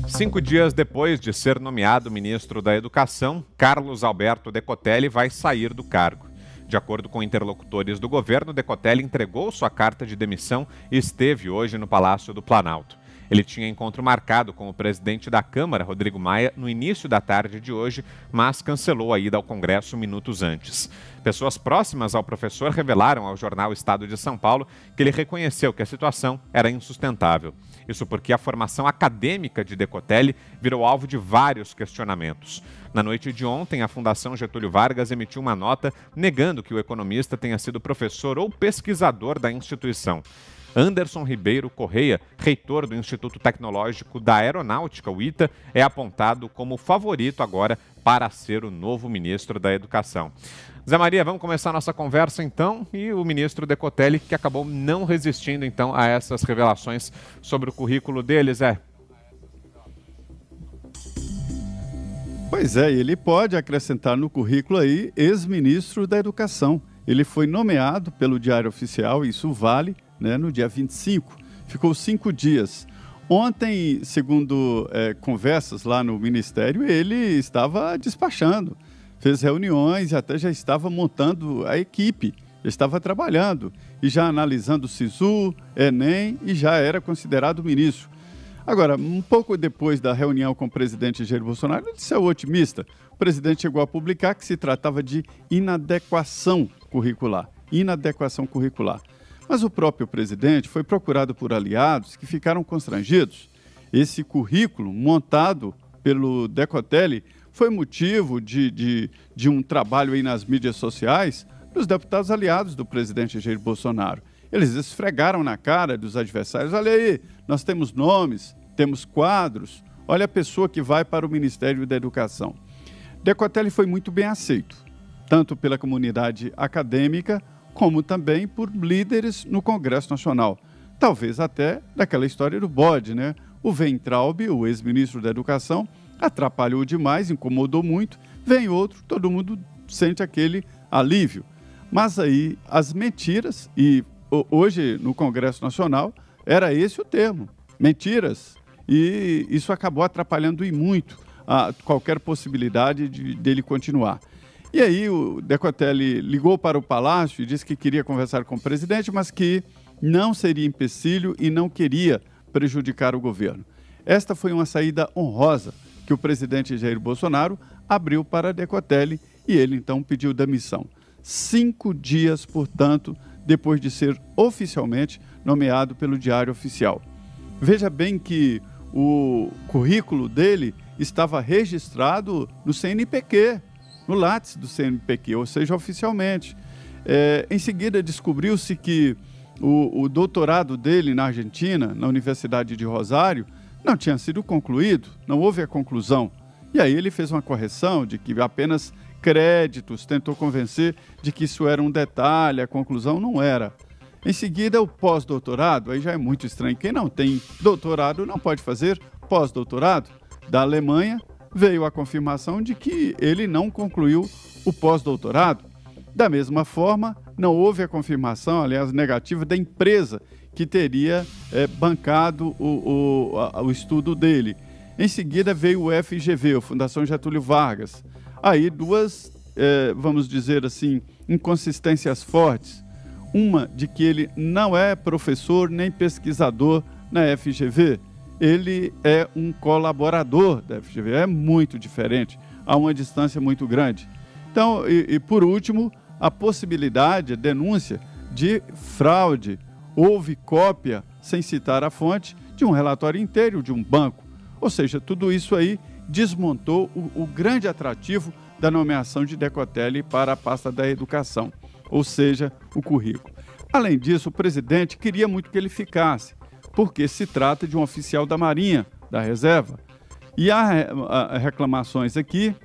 5 dias depois de ser nomeado ministro da Educação, Carlos Alberto Decotelli vai sair do cargo. De acordo com interlocutores do governo, Decotelli entregou sua carta de demissão e esteve hoje no Palácio do Planalto. Ele tinha encontro marcado com o presidente da Câmara, Rodrigo Maia, no início da tarde de hoje, mas cancelou a ida ao Congresso minutos antes. Pessoas próximas ao professor revelaram ao jornal Estado de São Paulo que ele reconheceu que a situação era insustentável. Isso porque a formação acadêmica de Decotelli virou alvo de vários questionamentos. Na noite de ontem, a Fundação Getúlio Vargas emitiu uma nota negando que o economista tenha sido professor ou pesquisador da instituição. Anderson Ribeiro Correia, reitor do Instituto Tecnológico da Aeronáutica, o ITA, é apontado como favorito agora para ser o novo ministro da Educação. Zé Maria, vamos começar a nossa conversa então, e o ministro Decotelli, que acabou não resistindo então a essas revelações sobre o currículo dele, Zé. Pois é, ele pode acrescentar no currículo aí ex-ministro da Educação. Ele foi nomeado pelo Diário Oficial, isso vale, né, no dia 25, ficou 5 dias. Ontem, segundo conversas lá no Ministério, ele estava despachando, fez reuniões e até já estava montando a equipe, já estava trabalhando e já analisando o SISU, Enem e já era considerado ministro. Agora, um pouco depois da reunião com o presidente Jair Bolsonaro, ele saiu otimista. O presidente chegou a publicar que se tratava de inadequação curricular. Mas o próprio presidente foi procurado por aliados que ficaram constrangidos. Esse currículo montado pelo Decotelli foi motivo de um trabalho aí nas mídias sociais dos deputados aliados do presidente Jair Bolsonaro. Eles esfregaram na cara dos adversários: olha aí, nós temos nomes, temos quadros, olha a pessoa que vai para o Ministério da Educação. Decotelli foi muito bem aceito, tanto pela comunidade acadêmica, como também por líderes no Congresso Nacional. Talvez até daquela história do bode, né? O Weintraub, o ex-ministro da Educação, atrapalhou demais, incomodou muito, vem outro, todo mundo sente aquele alívio. Mas aí as mentiras, e hoje no Congresso Nacional era esse o termo, mentiras, e isso acabou atrapalhando e muito qualquer possibilidade dele continuar. E aí o Decotelli ligou para o Palácio e disse que queria conversar com o presidente, mas que não seria empecilho e não queria prejudicar o governo. Esta foi uma saída honrosa que o presidente Jair Bolsonaro abriu para Decotelli e ele então pediu demissão. 5 dias, portanto, depois de ser oficialmente nomeado pelo Diário Oficial. Veja bem que o currículo dele estava registrado no CNPq, no Lattes do CNPq, ou seja, oficialmente. Em seguida, descobriu-se que o doutorado dele na Argentina, na Universidade de Rosário, não tinha sido concluído, não houve a conclusão. E aí ele fez uma correção de que apenas créditos, tentou convencer de que isso era um detalhe, a conclusão não era. Em seguida, o pós-doutorado, aí já é muito estranho. Quem não tem doutorado não pode fazer pós-doutorado. Da Alemanha, veio a confirmação de que ele não concluiu o pós-doutorado. Da mesma forma, não houve a confirmação, aliás, negativa, da empresa que teria bancado o estudo dele. Em seguida, veio o FGV, a Fundação Getúlio Vargas. Aí duas, vamos dizer assim, inconsistências fortes. Uma de que ele não é professor nem pesquisador na FGV. Ele é um colaborador da FGV, é muito diferente, há uma distância muito grande. Então, e por último, a possibilidade, a denúncia de fraude. Houve cópia, sem citar a fonte, de um relatório inteiro de um banco. Ou seja, tudo isso aí desmontou o grande atrativo da nomeação de Decotelli para a pasta da educação, ou seja, o currículo. Além disso, o presidente queria muito que ele ficasse, porque se trata de um oficial da Marinha, da Reserva. E há reclamações aqui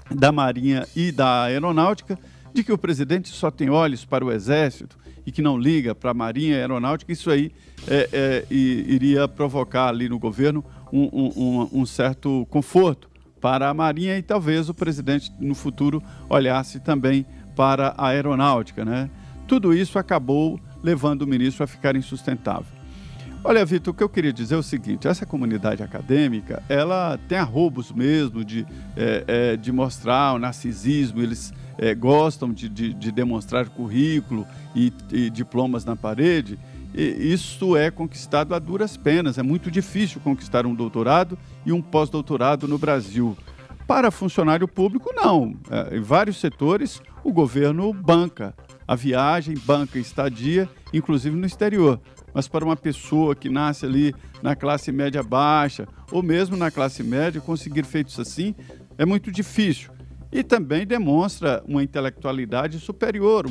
da Marinha e da Aeronáutica de que o presidente só tem olhos para o Exército e que não liga para a Marinha e a Aeronáutica. Isso aí iria provocar ali no governo um certo conforto para a Marinha e talvez o presidente no futuro olhasse também para a Aeronáutica, né? Tudo isso acabou levando o ministro a ficar insustentável. Olha, Vitor, o que eu queria dizer é o seguinte, essa comunidade acadêmica, ela tem arroubos mesmo de mostrar o narcisismo, eles gostam de demonstrar currículo e diplomas na parede, e isso é conquistado a duras penas, é muito difícil conquistar um doutorado e um pós-doutorado no Brasil. Para funcionário público, não. Em vários setores, o governo banca a viagem, banca a estadia, inclusive no exterior. Mas para uma pessoa que nasce ali na classe média baixa, ou mesmo na classe média, conseguir feitos assim é muito difícil. E também demonstra uma intelectualidade superior.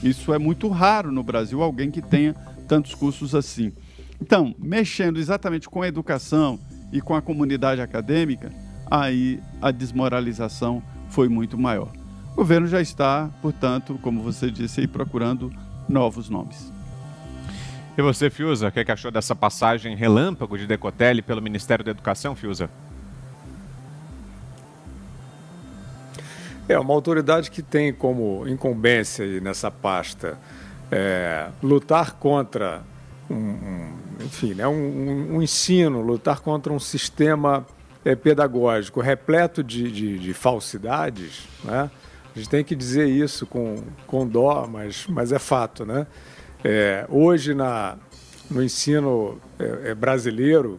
Isso é muito raro no Brasil, alguém que tenha tantos cursos assim. Então, mexendo exatamente com a educação e com a comunidade acadêmica, aí a desmoralização foi muito maior. O governo já está, portanto, como você disse, aí, procurando novos nomes. E você, Fiuza, o que achou dessa passagem relâmpago de Decotelli pelo Ministério da Educação, Fiuza? É uma autoridade que tem como incumbência aí nessa pasta lutar contra um ensino, lutar contra um sistema pedagógico repleto de falsidades, né? A gente tem que dizer isso com dó, mas é fato, né? Hoje, no ensino brasileiro,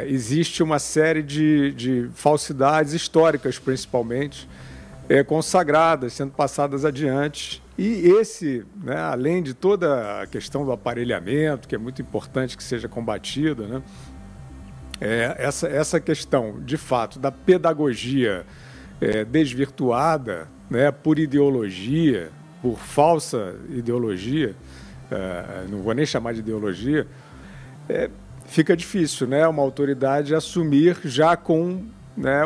existe uma série de falsidades históricas, principalmente, consagradas, sendo passadas adiante. E né, além de toda a questão do aparelhamento, que é muito importante que seja combatida, né? Essa questão, de fato, da pedagogia desvirtuada, né, por ideologia, por falsa ideologia, não vou nem chamar de ideologia, fica difícil, né, uma autoridade assumir já com, né,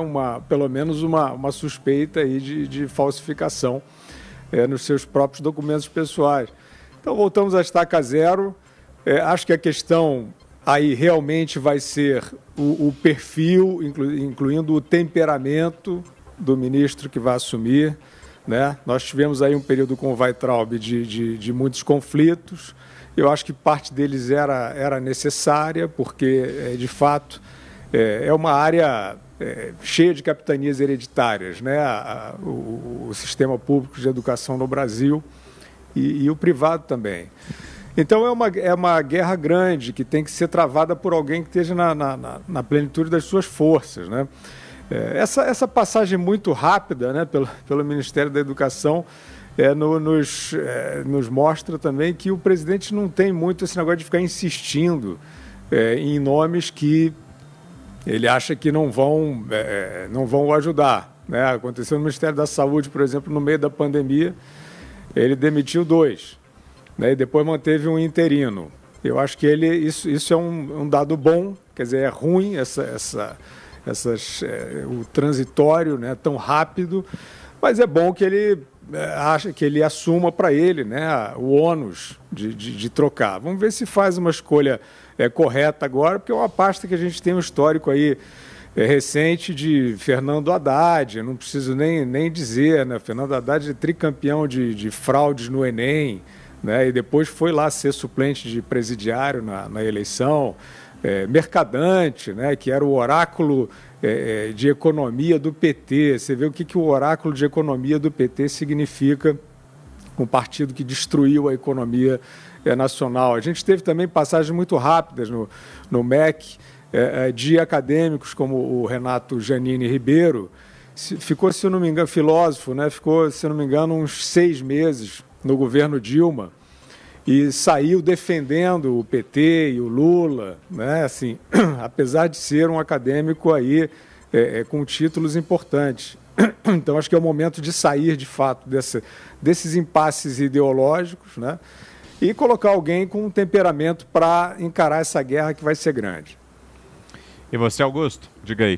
pelo menos uma suspeita aí de falsificação nos seus próprios documentos pessoais. Então, voltamos à estaca zero. Acho que a questão aí realmente vai ser o perfil, incluindo o temperamento do ministro que vai assumir, né? Nós tivemos aí um período com o Weintraub de muitos conflitos. Eu acho que parte deles era necessária, porque, de fato, é uma área cheia de capitanias hereditárias, né? O sistema público de educação no Brasil e o privado também. Então, é uma guerra grande que tem que ser travada por alguém que esteja na plenitude das suas forças, né? Essa passagem muito rápida, né, pelo Ministério da Educação nos mostra também que o presidente não tem muito esse negócio de ficar insistindo em nomes que ele acha que não vão ajudar, né? Aconteceu no Ministério da Saúde, por exemplo, no meio da pandemia, ele demitiu 2, né, e depois manteve um interino. Eu acho que isso é um dado bom, quer dizer, é ruim o transitório, né, tão rápido, mas é bom que ele assuma para ele, né, o ônus de trocar. Vamos ver se faz uma escolha correta agora, porque é uma pasta que a gente tem um histórico aí recente de Fernando Haddad, eu não preciso nem dizer, né, Fernando Haddad é tricampeão de fraudes no Enem, né, e depois foi lá ser suplente de presidiário na eleição. Mercadante, né, que era o oráculo de economia do PT. Você vê o que o oráculo de economia do PT significa, um partido que destruiu a economia nacional. A gente teve também passagens muito rápidas no MEC, de acadêmicos como o Renato Janine Ribeiro, ficou, se eu não me engano, filósofo, né, ficou, se eu não me engano, uns 6 meses no governo Dilma, e saiu defendendo o PT e o Lula, né? Assim, apesar de ser um acadêmico aí com títulos importantes. Então, acho que é o momento de sair, de fato, desses impasses ideológicos, né? E colocar alguém com um temperamento para encarar essa guerra que vai ser grande. E você, Augusto? Diga aí.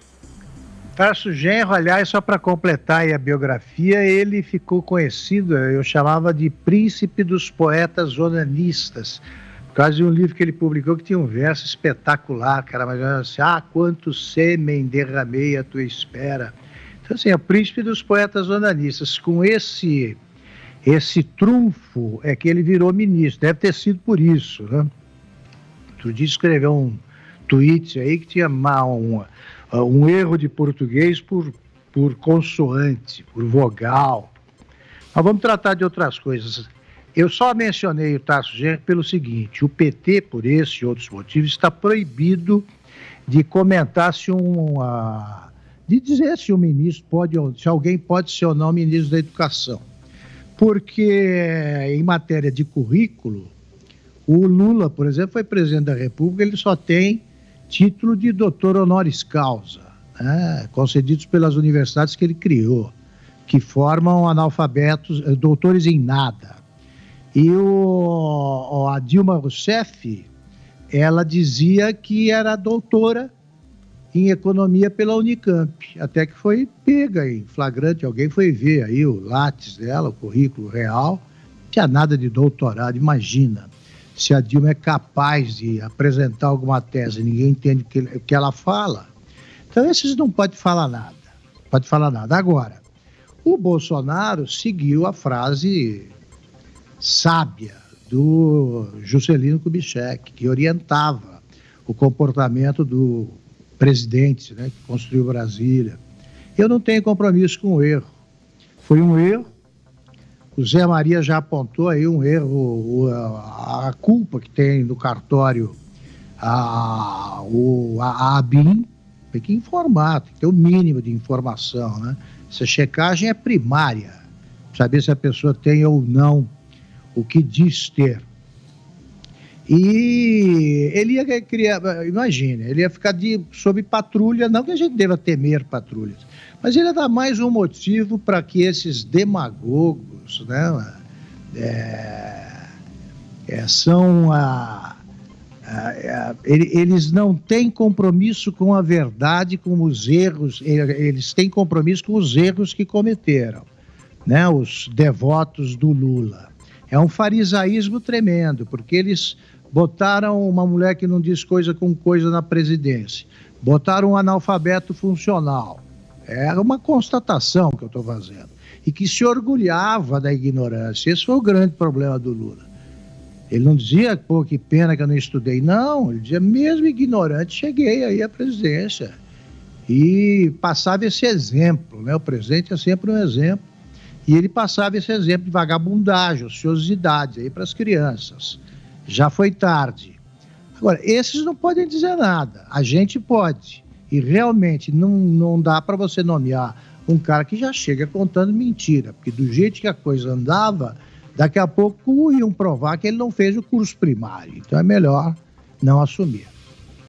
Tarso Genro, aliás, só para completar aí a biografia, ele ficou conhecido, eu chamava de príncipe dos poetas onanistas, por causa de um livro que ele publicou que tinha um verso espetacular, que era mais ou menos assim: quanto sêmen derramei à tua espera. Então, assim, é o príncipe dos poetas onanistas. Com esse trunfo é que ele virou ministro, deve ter sido por isso, né? Outro dia escreveu um tweet aí que tinha um erro de português por consoante, por vogal. Mas vamos tratar de outras coisas. Eu só mencionei o Tasso Genro pelo seguinte: o PT, por esse e outros motivos, está proibido de comentar de dizer se o ministro se alguém pode ser ou não ministro da Educação. Porque em matéria de currículo, o Lula, por exemplo, foi presidente da República, ele só tem título de doutor honoris causa, né, concedidos pelas universidades que ele criou, que formam analfabetos, doutores em nada. E a Dilma Rousseff, ela dizia que era doutora em economia pela Unicamp, até que foi pega em flagrante, alguém foi ver aí o látis dela, o currículo real, não tinha nada de doutorado. Imagina, se a Dilma é capaz de apresentar alguma tese e ninguém entende o que ela fala, então esses não podem falar nada. Agora, o Bolsonaro seguiu a frase sábia do Juscelino Kubitschek, que orientava o comportamento do presidente, né, que construiu Brasília. Eu não tenho compromisso com o erro. Foi um erro. O Zé Maria já apontou aí um erro, a culpa que tem no cartório a ABIN, tem que informar, tem que ter o mínimo de informação, né? Essa checagem é primária, saber se a pessoa tem ou não o que diz ter. E ele ia criar, imagine, ele ia ficar sob patrulha, não que a gente deva temer patrulhas, mas ele ia dar mais um motivo para que esses demagogos, né, eles não têm compromisso com a verdade, com os erros, eles têm compromisso com os erros que cometeram, né, os devotos do Lula. É um farisaísmo tremendo, porque eles botaram uma mulher que não diz coisa com coisa na presidência, botaram um analfabeto funcional. É uma constatação que eu estou fazendo. E que se orgulhava da ignorância. Esse foi o grande problema do Lula. Ele não dizia, pô, que pena que eu não estudei. Não, ele dizia, mesmo ignorante, cheguei aí à presidência. E passava esse exemplo, né? O presidente é sempre um exemplo. E ele passava esse exemplo de vagabundagem, ociosidade aí para as crianças. Já foi tarde. Agora, esses não podem dizer nada. A gente pode. E realmente não dá para você nomear um cara que já chega contando mentira. Porque do jeito que a coisa andava, daqui a pouco iam provar que ele não fez o curso primário. Então é melhor não assumir.